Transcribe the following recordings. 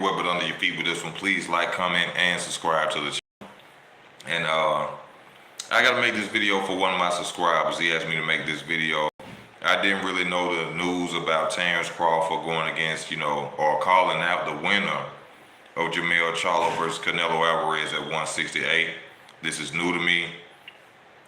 What but under your feet with this one, please like, comment, and subscribe to the channel. And I gotta make this video for one of my subscribers. He asked me to make this video. I didn't really know the news about Terrence Crawford going against, or calling out the winner of Jermell Charlo versus Canelo Alvarez at 168. This is new to me.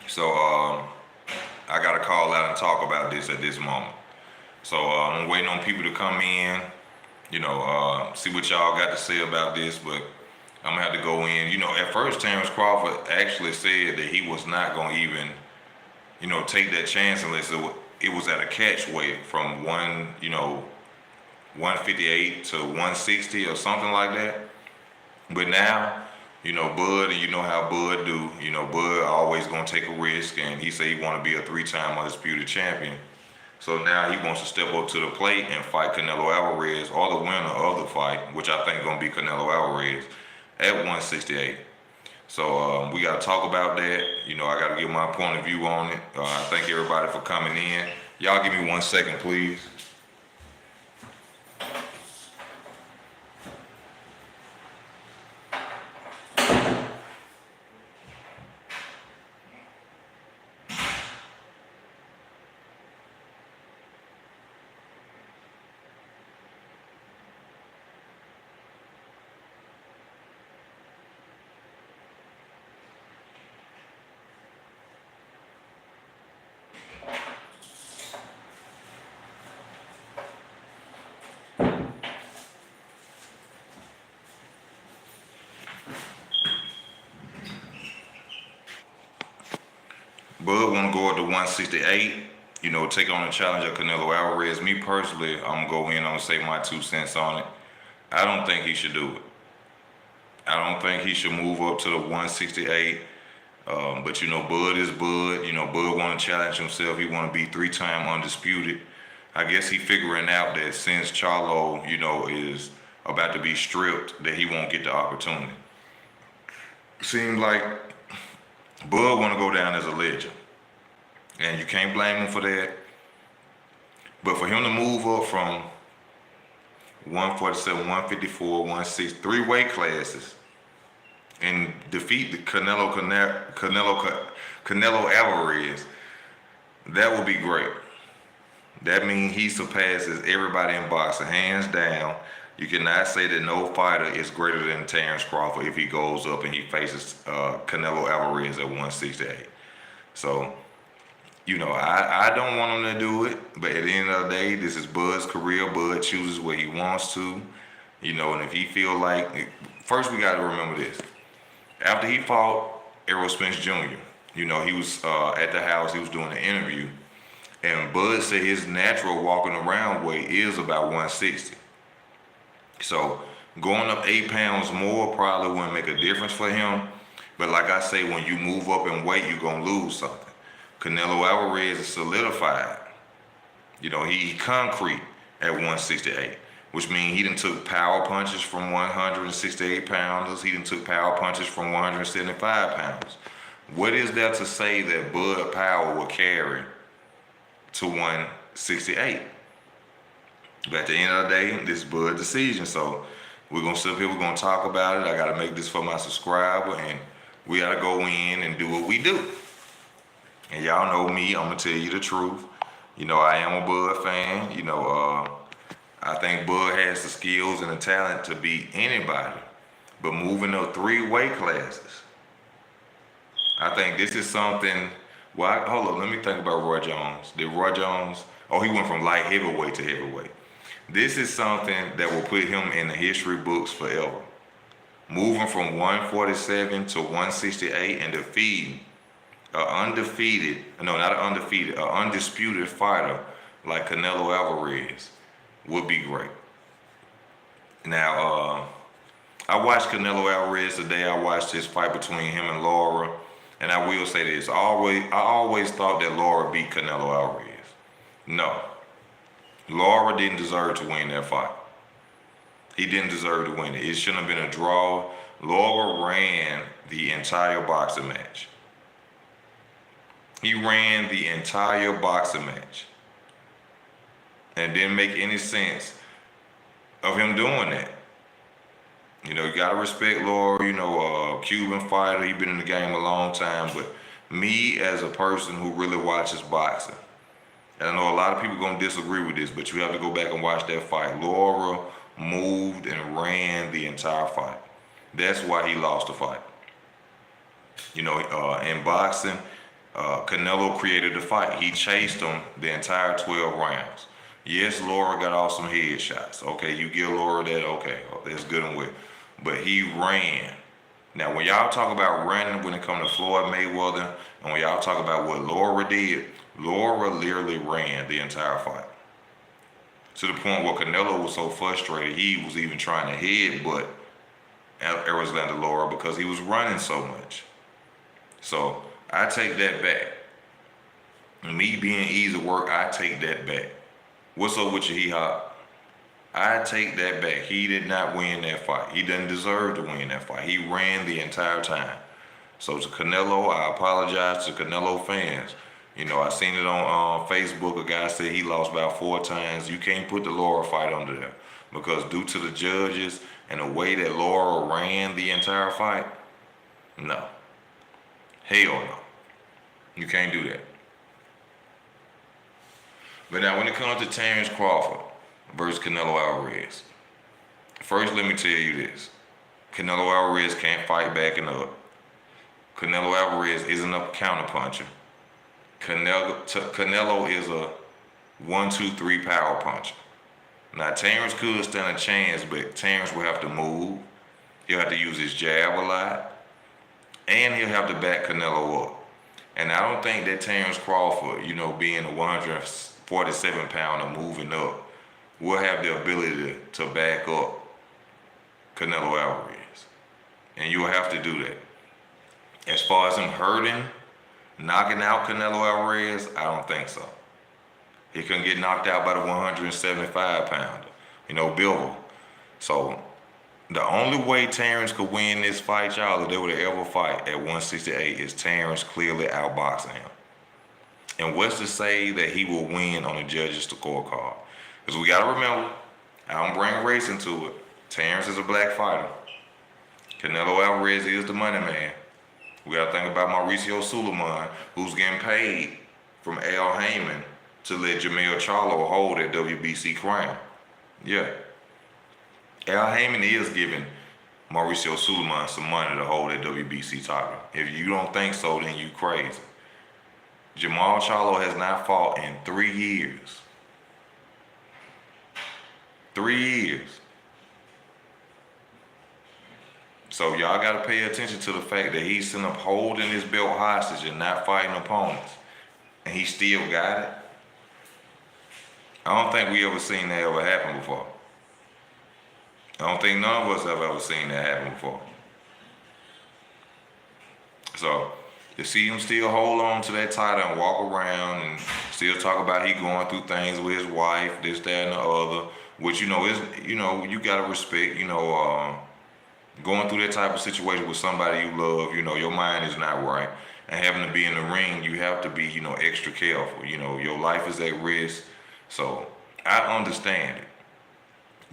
So I gotta call out and talk about this at this moment. So I'm waiting on people to come in, see what y'all got to say about this, but I'm gonna have to go in. At first Terrence Crawford actually said that he was not gonna even, take that chance unless it was at a catch weight from 158 to 160 or something like that. But now, Bud, and you know how Bud do, Bud always gonna take a risk, and he said he wanna be a 3-time undisputed champion. So now he wants to step up to the plate and fight Canelo Alvarez, or the winner of the fight, which I think is going to be Canelo Alvarez, at 168. So we got to talk about that. I got to give my point of view on it. I thank everybody for coming in. Y'all give me 1 second, please. Bud want to go up to 168, take on the challenge of Canelo Alvarez. Me personally, I'm going to go in, I'm going to say my 2 cents on it. I don't think he should do it. I don't think he should move up to the 168. But Bud is Bud. Bud want to challenge himself. He want to be 3-time undisputed. I guess he figuring out that since Charlo, is about to be stripped, that he won't get the opportunity. Seems like Bud want to go down as a legend, and you can't blame him for that. But for him to move up from 147, 154, 160, 3 weight classes, and defeat the Canelo Alvarez, that would be great. That means he surpasses everybody in boxing, hands down. You cannot say that no fighter is greater than Terrence Crawford if he goes up and he faces Canelo Alvarez at 168. So, I don't want him to do it, but at the end of the day, this is Bud's career. Bud chooses what he wants to, and if he feel like, first we got to remember this. After he fought Errol Spence Jr., he was at the house, he was doing an interview, and Bud said his natural walking around weight is about 160. So going up 8 pounds more probably wouldn't make a difference for him. But like I say, when you move up in weight, you're going to lose something. Canelo Alvarez is solidified. He concrete at 168, which means he done took power punches from 168 pounders. He done took power punches from 175 pounds. What is there to say that Bud Power will carry to 168? But at the end of the day, this is Bud's decision. So we're going to sit up here, we're going to talk about it. I got to make this for my subscriber, and we got to go in and do what we do. And y'all know me, I'm going to tell you the truth. I am a Bud fan. I think Bud has the skills and the talent to beat anybody. But moving up 3 weight classes, I think this is something. Well, hold on, let me think about Roy Jones. Did Roy Jones, he went from light heavyweight to heavyweight. This is something that will put him in the history books forever. Moving from 147 to 168 and defeating an undisputed fighter like Canelo Alvarez would be great. Now, I watched Canelo Alvarez today. I watched his fight between him and Lara. And I will say this, I always thought that Lara beat Canelo Alvarez. No. Lara didn't deserve to win that fight. He didn't deserve to win it. It shouldn't have been a draw. Lara ran the entire boxing match. He ran the entire boxing match. And it didn't make any sense of him doing that. You know, you gotta respect Lara. You know, Cuban fighter. He been in the game a long time. But me as a person who really watches boxing, and I know a lot of people gonna disagree with this, but you have to go back and watch that fight. Lara moved and ran the entire fight. That's why he lost the fight. You know, in boxing, Canelo created the fight. He chased him the entire 12 rounds. Yes, Lara got off some headshots. Okay, you give Lara that, okay, that's good and well. But he ran. Now, when y'all talk about running when it comes to Floyd Mayweather, and when y'all talk about what Lara did, Lara literally ran the entire fight. To the point where Canelo was so frustrated, he was even trying to headbutt Alexander Lara because he was running so much. So I take that back. Me being easy work, I take that back. What's up with you, Hee-Hop? I take that back. He did not win that fight. He doesn't deserve to win that fight. He ran the entire time. So to Canelo, I apologize to Canelo fans. You know, I seen it on Facebook. A guy said he lost about 4 times. You can't put the Lara fight under there because due to the judges and the way that Lara ran the entire fight, no. Hell no. You can't do that. But now when it comes to Terrence Crawford versus Canelo Alvarez, first let me tell you this. Canelo Alvarez can't fight backing up. Canelo Alvarez isn't a counterpuncher. Canelo is a 1-2-3 power puncher. Now Terrence could stand a chance, but Terrence will have to move. He'll have to use his jab a lot. And he'll have to back Canelo up. And I don't think that Terrence Crawford, you know, being a 147-pounder moving up, will have the ability to back up Canelo Alvarez. And you'll have to do that. As far as him hurting, knocking out Canelo Alvarez, I don't think so. He couldn't get knocked out by the 175-pounder, you know, Bivol. So the only way Terrence could win this fight, y'all, if they would ever fight at 168, is Terrence clearly outboxing him. And what's to say that he will win on the judges' scorecard? Because we got to remember, I don't bring race into it. Terrence is a black fighter. Canelo Alvarez is the money man. We got to think about Mauricio Suleiman, who's getting paid from Al Heyman to let Jermell Charlo hold that WBC crown. Yeah. Al Heyman is giving Mauricio Suleiman some money to hold that WBC title. If you don't think so, then you crazy. Jermell Charlo has not fought in 3 years. 3 years. So y'all got to pay attention to the fact that he's sitting up holding his belt hostage and not fighting opponents. And he still got it. I don't think we ever seen that ever happen before. I don't think none of us have ever seen that happen before. So to see him still hold on to that title and walk around and still talk about he going through things with his wife, this, that, and the other, which, you know, is, you know, you got to respect, you know, going through that type of situation with somebody you love, you know, your mind is not right. And having to be in the ring, you have to be, you know, extra careful. You know, your life is at risk. So I understand it.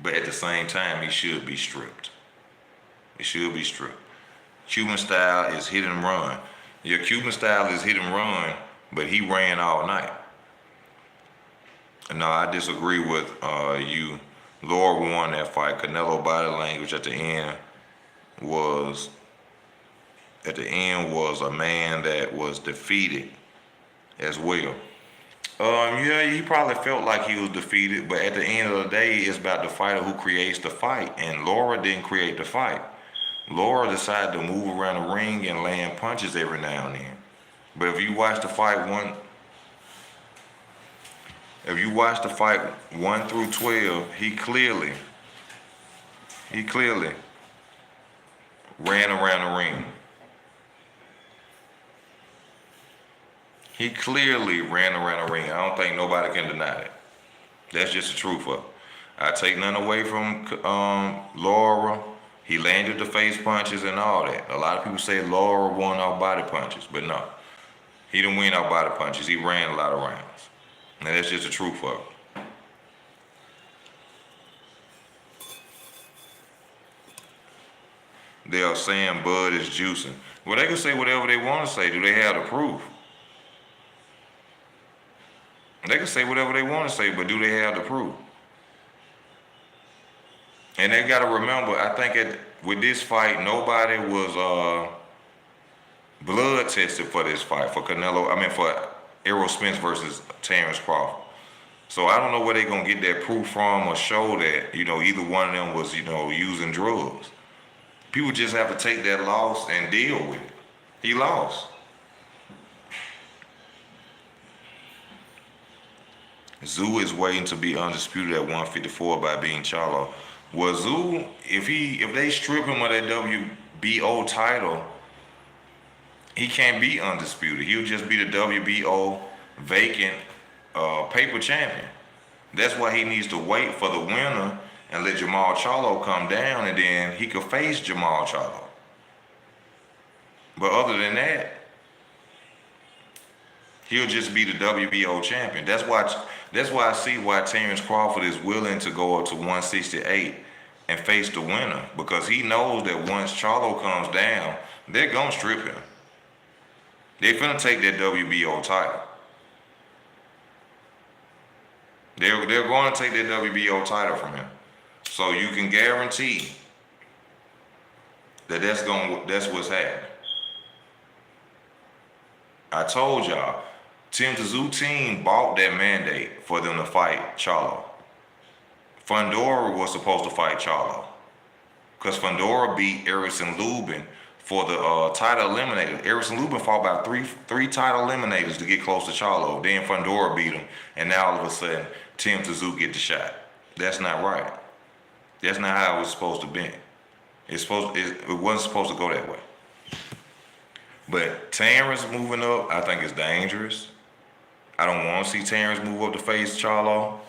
But at the same time, he should be stripped. He should be stripped. Cuban style is hit and run. Your Cuban style is hit and run, but he ran all night. No, I disagree with you. Lara won that fight. Canelo body language at the end was a man that was defeated as well. Yeah, he probably felt like he was defeated, but at the end of the day, it's about the fighter who creates the fight, and Lara didn't create the fight. Lara decided to move around the ring and land punches every now and then. But if you watch the fight 1 through 12, he clearly ran around the ring. He clearly ran around the ring. I don't think nobody can deny that. That's just the truth of it. I take none away from Lara. He landed the face punches and all that. A lot of people say Lara won off body punches, but no. He didn't win off body punches. He ran a lot of rounds. And that's just the truth of it. they are saying Bud is juicing. Well, they can say whatever they want to say. Do they have the proof? They can say whatever they want to say, but do they have the proof? And they got to remember, I think with this fight, nobody was blood tested for this fight, for Errol Spence versus Terrence Crawford. So I don't know where they're going to get that proof from or show that, either one of them was, using drugs. People just have to take that loss and deal with it. He lost. Zoo is waiting to be undisputed at 154 by beating Charlo. Well, Zoo, if they strip him of that WBO title, he can't be undisputed. He'll just be the WBO vacant paper champion. That's why he needs to wait for the winner and let Jermell Charlo come down, and then he could face Jermell Charlo. But other than that, he'll just be the WBO champion. That's why I see why Terrence Crawford is willing to go up to 168 and face the winner, because he knows that once Charlo comes down, they're gonna strip him. They're finna take that WBO title. They're going to take that WBO title from him. So you can guarantee that that's what's happening. I told y'all, Tim Tszyu team bought that mandate for them to fight Charlo. Fundora was supposed to fight Charlo, because Fundora beat Erickson Lubin for the title eliminator. Erickson Lubin fought about three title eliminators to get close to Charlo. Then Fundora beat him, and now all of a sudden Tim Tszyu get the shot. That's not right. That's not how it was supposed to be. It wasn't supposed to go that way. But Terrence moving up, I think is dangerous. I don't want to see Terrence move up to face Charlo.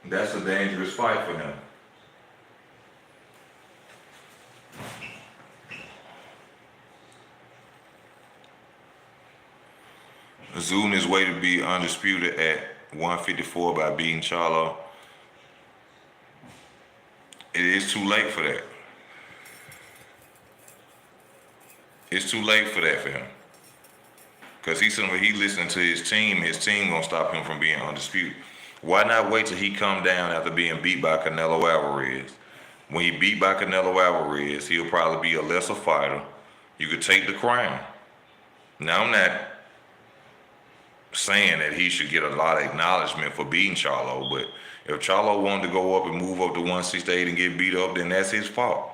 That's a dangerous fight for him. Zoom his way to be undisputed at 154 by beating Charlo. It is too late for that. It's too late for that for him. Because he listening to his team gonna stop him from being undisputed. Why not wait till he come down after being beat by Canelo Alvarez? When he beat by Canelo Alvarez, he'll probably be a lesser fighter. You could take the crown. Now, I'm not saying that he should get a lot of acknowledgement for beating Charlo, but if Charlo wanted to go up and move up to 168 and get beat up, then that's his fault.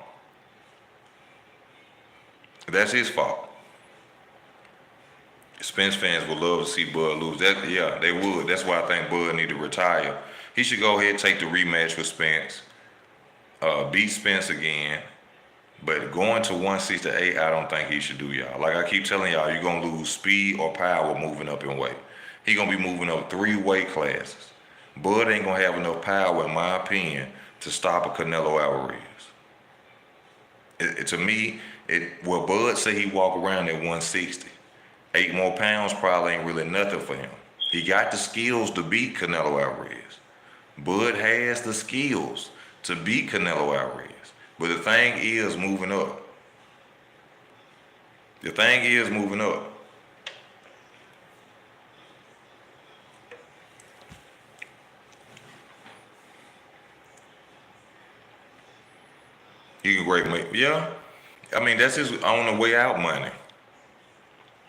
That's his fault. Spence fans would love to see Bud lose. Yeah, they would. That's why I think Bud need to retire. He should go ahead and take the rematch with Spence, beat Spence again. But going to 168, I don't think he should do, y'all. Like I keep telling y'all, you're going to lose speed or power moving up in weight. He's going to be moving up 3 weight classes. Bud ain't going to have enough power, in my opinion, to stop a Canelo Alvarez. To me, Bud say he walk around at 160. 8 more pounds probably ain't really nothing for him. He got the skills to beat Canelo Alvarez. Bud has the skills to beat Canelo Alvarez. But the thing is moving up. The thing is moving up. He can great make, yeah. I mean, that's his on the way out money.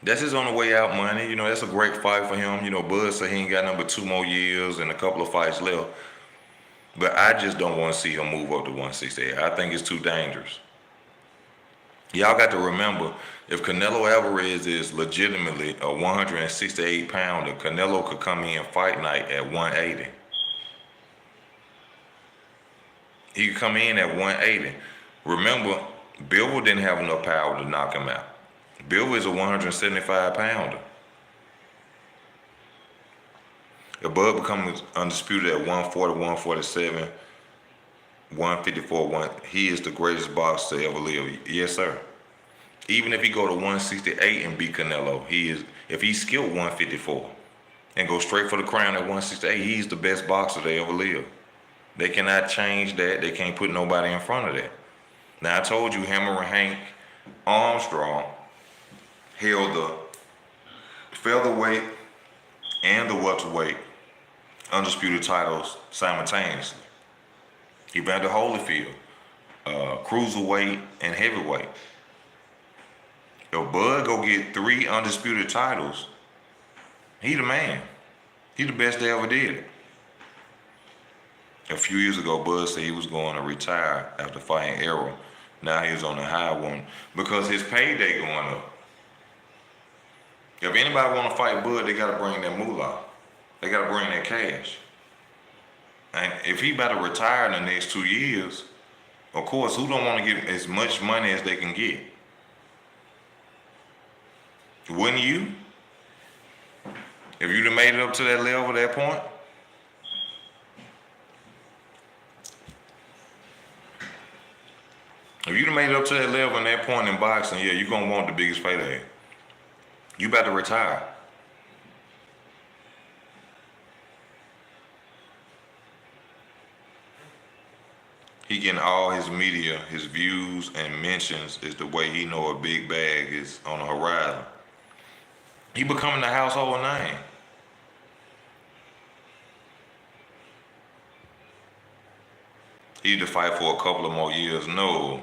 That's his on the way out money. You know, that's a great fight for him. You know, Bud said he ain't got number 2 more years and a couple of fights left. But I just don't want to see him move up to 168. I think it's too dangerous. Y'all got to remember, if Canelo Alvarez is legitimately a 168-pounder, Canelo could come in fight night at 180. He could come in at 180. Remember, Bivol didn't have enough power to knock him out. Bivol is a 175-pounder. If Bud becomes undisputed at 140, 147, 154, he is the greatest boxer to ever live. Yes, sir. Even if he go to 168 and beat Canelo, if he's skilled 154. and go straight for the crown at 168. He's the best boxer they ever lived. They cannot change that. They can't put nobody in front of that. Now, I told you Hammer Hank Armstrong held the featherweight and the welterweight undisputed titles simultaneously. Evander Holyfield, cruiserweight and heavyweight. If Bud go get 3 undisputed titles, he the man. He the best they ever did it. A few years ago, Bud said he was going to retire after fighting Errol. Now he's on the high one because his payday going up. If anybody want to fight Bud, they got to bring that moolah. They got to bring that cash. And if he about to retire in the next 2 years, of course, who don't want to get as much money as they can get? Wouldn't you? If you'd have made it up to that level, that point? If you'd have made it up to that level and that point in boxing, yeah, you're going to want the biggest payday. You about to retire. He getting all his media, his views and mentions is the way he know a big bag is on the horizon. He becoming a household name. He need to fight for a couple of more years. No.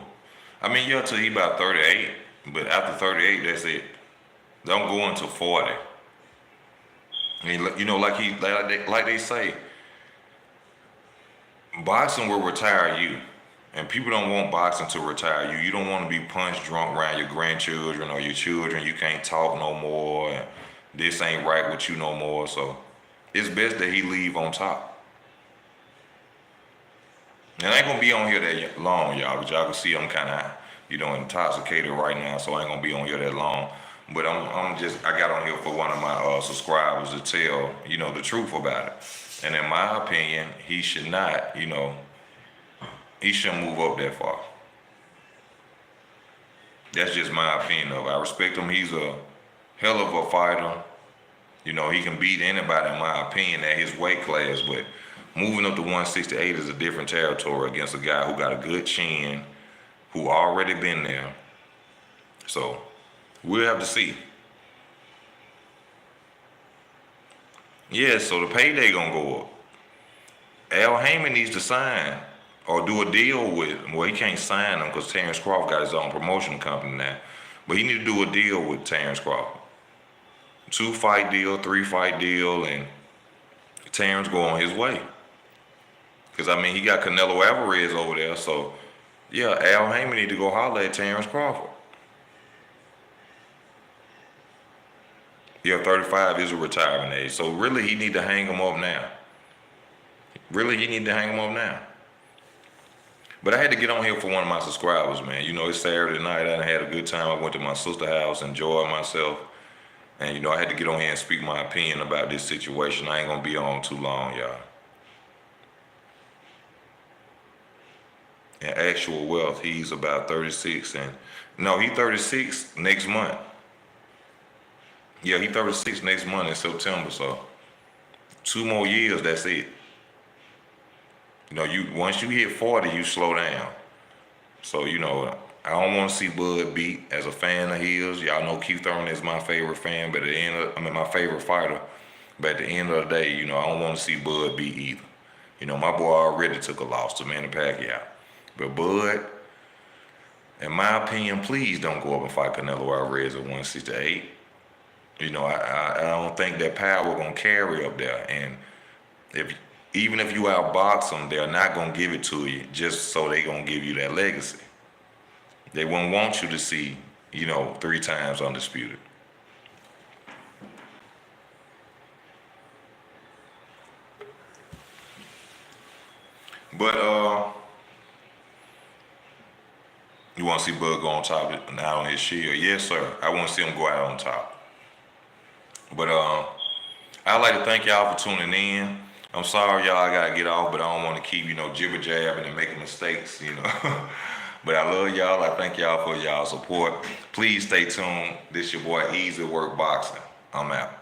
I mean, yeah, till he about 38, but after 38, that's it. Don't go into 40. I mean, you know, like they say, boxing will retire you. And people don't want boxing to retire you. You don't want to be punch drunk around your grandchildren or your children. You can't talk no more. And this ain't right with you no more. So it's best that he leave on top. And I ain't gonna be on here that long, y'all, but y'all can see I'm kind of, intoxicated right now, so I ain't gonna be on here that long. But I got on here for one of my subscribers to tell, the truth about it. And in my opinion, he should not, he shouldn't move up that far. That's just my opinion of it. I respect him. He's a hell of a fighter. He can beat anybody, in my opinion, at his weight class, but moving up to 168 is a different territory against a guy who got a good chin, who already been there. So we'll have to see. Yeah, so the payday gonna go up. Al Heyman needs to sign or do a deal with, well, he can't sign him because Terrence Crawford got his own promotion company now, but he need to do a deal with Terrence Crawford. 2-fight deal, 3-fight deal, and Terrence go on his way. Because, he got Canelo Alvarez over there, so, yeah, Al Heyman need to go holler at Terrence Crawford. Yeah, 35 is a retirement age, so really he need to hang him up now. But I had to get on here for one of my subscribers, man. It's Saturday night. I had a good time. I went to my sister's house, enjoyed myself. And, I had to get on here and speak my opinion about this situation. I ain't going to be on too long, y'all. In actual wealth, he's about 36. He's 36 next month. Yeah, he's 36 next month in September. So 2 more years, that's it. Once you hit 40, you slow down. So, I don't want to see Bud beat. As a fan of his, y'all know Keith Thurman is my favorite fan, but my favorite fighter. But at the end of the day, I don't want to see Bud beat either. My boy already took a loss to Manny Pacquiao. But Bud, in my opinion, please don't go up and fight Canelo Alvarez at 168. I don't think that power gonna carry up there. And even if you outbox them, they're not gonna give it to you just so they gonna give you that legacy. They won't want you to see, 3 times undisputed. But you want to see Bud go on top out on his shield? Yes, sir. I want to see him go out on top. But I'd like to thank y'all for tuning in. I'm sorry, y'all, I got to get off, but I don't want to keep, jibber-jabbing and making mistakes, But I love y'all. I thank y'all for y'all support. Please stay tuned. This your boy, Easy Work Boxing. I'm out.